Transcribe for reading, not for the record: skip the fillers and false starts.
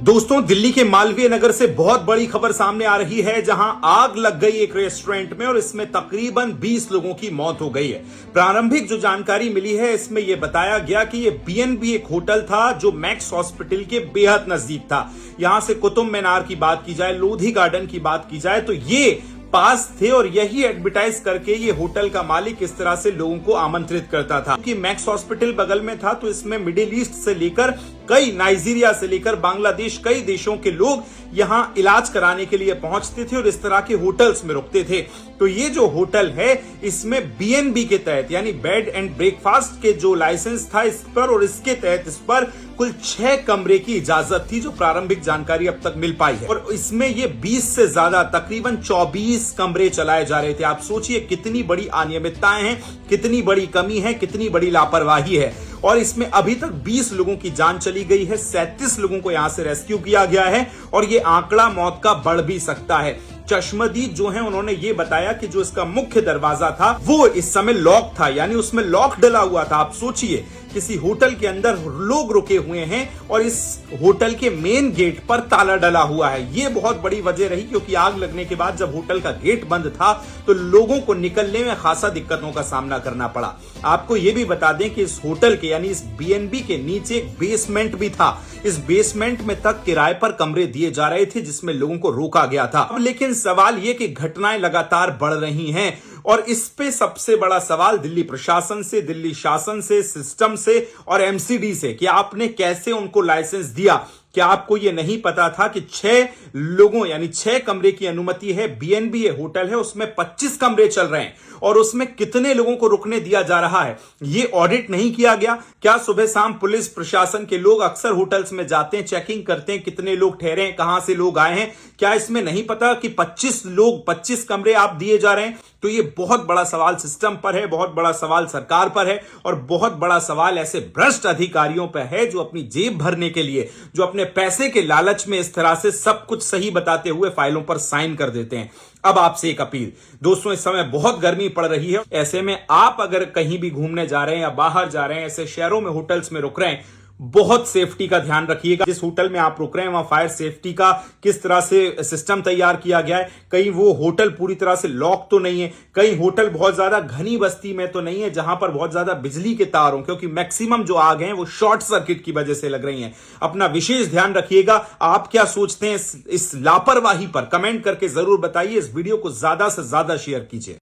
दोस्तों, दिल्ली के मालवीय नगर से बहुत बड़ी खबर सामने आ रही है, जहां आग लग गई एक रेस्टोरेंट में और इसमें तकरीबन 20 लोगों की मौत हो गई है। प्रारंभिक जो जानकारी मिली है, इसमें यह बताया गया कि यह बीएनबी एक होटल था जो मैक्स हॉस्पिटल के बेहद नजदीक था। यहां से कुतुब मीनार की बात की जाए, लोधी गार्डन की बात की जाए तो ये पास थे और यही एडवर्टाइज करके ये होटल का मालिक इस तरह से लोगों को आमंत्रित करता था। क्योंकि मैक्स हॉस्पिटल बगल में था तो इसमें मिडिल ईस्ट से लेकर कई, नाइजीरिया से लेकर बांग्लादेश, कई देशों के लोग यहां इलाज कराने के लिए पहुंचते थे और इस तरह के होटल्स में रुकते थे। तो ये जो होटल है, इसमें बीएनबी के तहत यानी बेड एंड ब्रेकफास्ट के जो लाइसेंस था इस पर, और इसके तहत इस पर कुल 6 कमरे की इजाजत थी, जो प्रारंभिक जानकारी अब तक मिल पाई है। और इसमें ये 20 से ज्यादा, तकरीबन 24 कमरे चलाए जा रहे थे। आप सोचिए कितनी बड़ी अनियमितताएं हैं, कितनी बड़ी कमी है, कितनी बड़ी लापरवाही है। और इसमें अभी तक 20 लोगों की जान चली गई है, 37 लोगों को यहां से रेस्क्यू किया गया है और ये आंकड़ा मौत का बढ़ भी सकता है। चश्मदीद जो है, उन्होंने ये बताया कि जो इसका मुख्य दरवाजा था वो इस समय लॉक था, यानी उसमें लॉक डला हुआ था। आप सोचिए किसी होटल के अंदर लोग रुके हुए हैं और इस होटल के मेन गेट पर ताला डला हुआ है। ये बहुत बड़ी वजह रही, क्योंकि आग लगने के बाद जब होटल का गेट बंद था तो लोगों को निकलने में खासा दिक्कतों का सामना करना पड़ा। आपको यह भी बता दें कि इस होटल के यानी इस बीएनबी के नीचे एक बेसमेंट भी था। इस बेसमेंट में तक किराए पर कमरे दिए जा रहे थे, जिसमें लोगों को रोका गया था। लेकिन सवाल यह कि घटनाएं लगातार बढ़ रही हैं और इस पे सबसे बड़ा सवाल दिल्ली प्रशासन से, दिल्ली शासन से, सिस्टम से और एमसीडी से कि आपने कैसे उनको लाइसेंस दिया। क्या आपको यह नहीं पता था कि 6 लोगों यानी 6 कमरे की अनुमति है, बीएनबी ये होटल है, उसमें 25 कमरे चल रहे हैं और उसमें कितने लोगों को रुकने दिया जा रहा है, ये ऑडिट नहीं किया गया? क्या सुबह शाम पुलिस प्रशासन के लोग अक्सर होटल्स में जाते हैं, चेकिंग करते हैं कितने लोग ठहरे हैं, कहां से लोग आए हैं? क्या इसमें नहीं पता कि 25 कमरे आप दिए जा रहे हैं? तो ये बहुत बड़ा सवाल सिस्टम पर है, बहुत बड़ा सवाल सरकार पर है और बहुत बड़ा सवाल ऐसे भ्रष्ट अधिकारियों पर है जो अपनी जेब भरने के लिए, जो अपने पैसे के लालच में इस तरह से सब कुछ सही बताते हुए फाइलों पर साइन कर देते हैं। अब आपसे एक अपील दोस्तों, इस समय बहुत गर्मी पड़ रही है, ऐसे में आप अगर कहीं भी घूमने जा रहे हैं या बाहर जा रहे हैं, ऐसे शहरों में होटल्स में रुक रहे हैं, बहुत सेफ्टी का ध्यान रखिएगा। जिस होटल में आप रुक रहे हैं वहां फायर सेफ्टी का किस तरह से सिस्टम तैयार किया गया है, कहीं वो होटल पूरी तरह से लॉक तो नहीं है, कहीं होटल बहुत ज्यादा घनी बस्ती में तो नहीं है जहां पर बहुत ज्यादा बिजली के तार हों, क्योंकि मैक्सिमम जो आग हैं वो शॉर्ट सर्किट की वजह से लग रही हैं। अपना विशेष ध्यान रखिएगा। आप क्या सोचते हैं इस लापरवाही पर कमेंट करके जरूर बताइए। इस वीडियो को ज्यादा से ज्यादा शेयर कीजिए।